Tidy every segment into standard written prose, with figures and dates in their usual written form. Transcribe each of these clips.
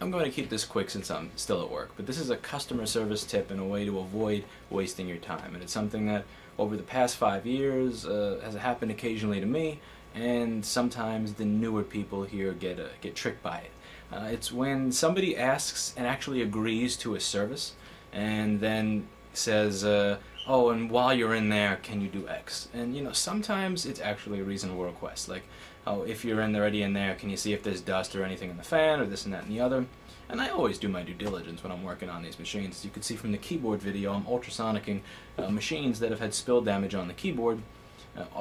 I'm going to keep this quick since I'm still at work, but this is a customer service tip and a way to avoid wasting your time. And it's something that over the past 5 years has happened occasionally to me, and sometimes the newer people here get tricked by it. It's when somebody asks and actually agrees to a service and then says, oh, and while you're in there, can you do X? And you know, sometimes it's actually a reasonable request, like, oh, if you're already in there, can you see if there's dust or anything in the fan or this and that and the other? And I always do my due diligence when I'm working on these machines. As you can see from the keyboard video, I'm ultrasonicking machines that have had spill damage on the keyboard,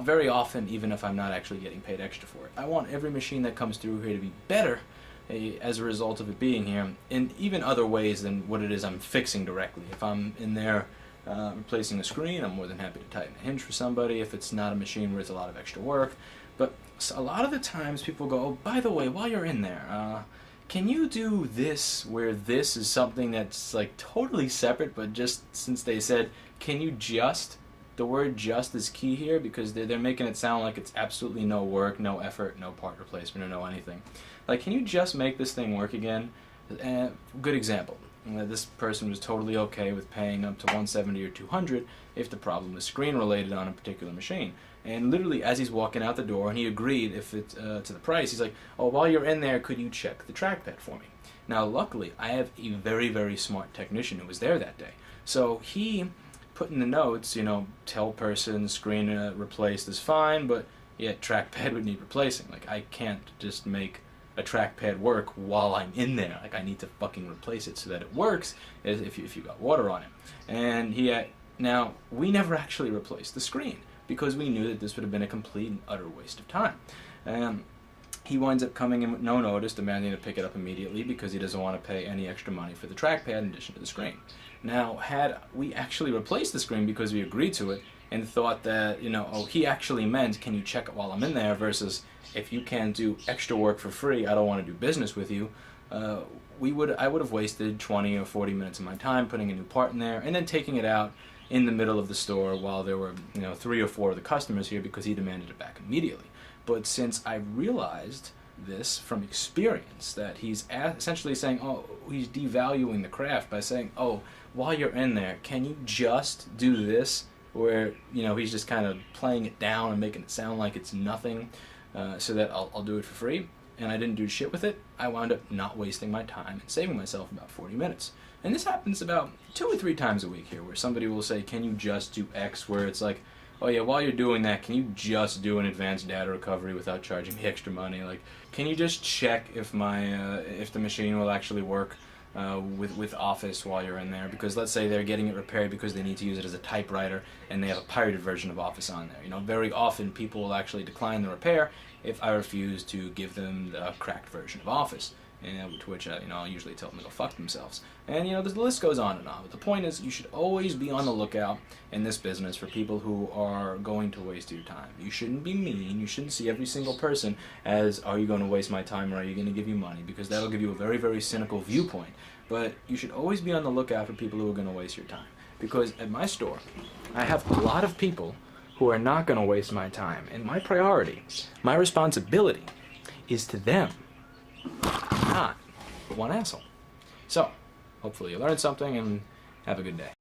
very often, even if I'm not actually getting paid extra for it. I want every machine that comes through here to be better as a result of it being here, in even other ways than what it is I'm fixing directly. If I'm in there replacing a screen, I'm more than happy to tighten a hinge for somebody if it's not a machine where it's a lot of extra work. But a lot of the times people go, oh, by the way, while you're in there, can you do this, where this is something that's like totally separate, but just since they said, can you just, the word just is key here because they're making it sound like it's absolutely no work, no effort, no part replacement, or no anything. Like, can you just make this thing work again? Good example. This person was totally okay with paying up to $170 or $200 if the problem was screen related on a particular machine. And literally, as he's walking out the door, and he agreed if it to the price, he's like, "Oh, while you're in there, could you check the trackpad for me?" Now, luckily, I have a very, very smart technician who was there that day, so he put in the notes, you know, tell person screen replaced is fine, but yeah, trackpad would need replacing. Like, I can't just make a trackpad work while I'm in there. Like, I need to fucking replace it so that it works if you got water on it. And now, we never actually replaced the screen because we knew that this would have been a complete and utter waste of time. He winds up coming in with no notice, demanding to pick it up immediately because he doesn't want to pay any extra money for the trackpad in addition to the screen. Now, had we actually replaced the screen because we agreed to it and thought that, you know, oh, he actually meant, can you check it while I'm in there, versus if you can't do extra work for free, I don't want to do business with you, I would have wasted 20 or 40 minutes of my time putting a new part in there and then taking it out in the middle of the store while there were, you know, 3 or 4 of the customers here because he demanded it back immediately. But since I realized this from experience, that he's essentially saying, oh, he's devaluing the craft by saying, oh, while you're in there, can you just do this, where, you know, he's just kind of playing it down and making it sound like it's nothing, so that I'll do it for free, and I didn't do shit with it. I wound up not wasting my time and saving myself about 40 minutes. And this happens about 2 or 3 times a week here, where somebody will say, can you just do X, where it's like, oh yeah, while you're doing that, can you just do an advanced data recovery without charging me extra money? Like, can you just check if if the machine will actually work with Office while you're in there? Because let's say they're getting it repaired because they need to use it as a typewriter and they have a pirated version of Office on there. You know, very often people will actually decline the repair if I refuse to give them the cracked version of Office. And to which you know, I'll usually tell them to go fuck themselves. And you know, the list goes on and on. But the point is, you should always be on the lookout in this business for people who are going to waste your time. You shouldn't be mean. You shouldn't see every single person as, are you going to waste my time or are you going to give you money? Because that'll give you a very, very cynical viewpoint. But you should always be on the lookout for people who are going to waste your time. Because at my store, I have a lot of people who are not going to waste my time. And my priority, my responsibility, is to them. Not one asshole. So, hopefully you learned something and have a good day.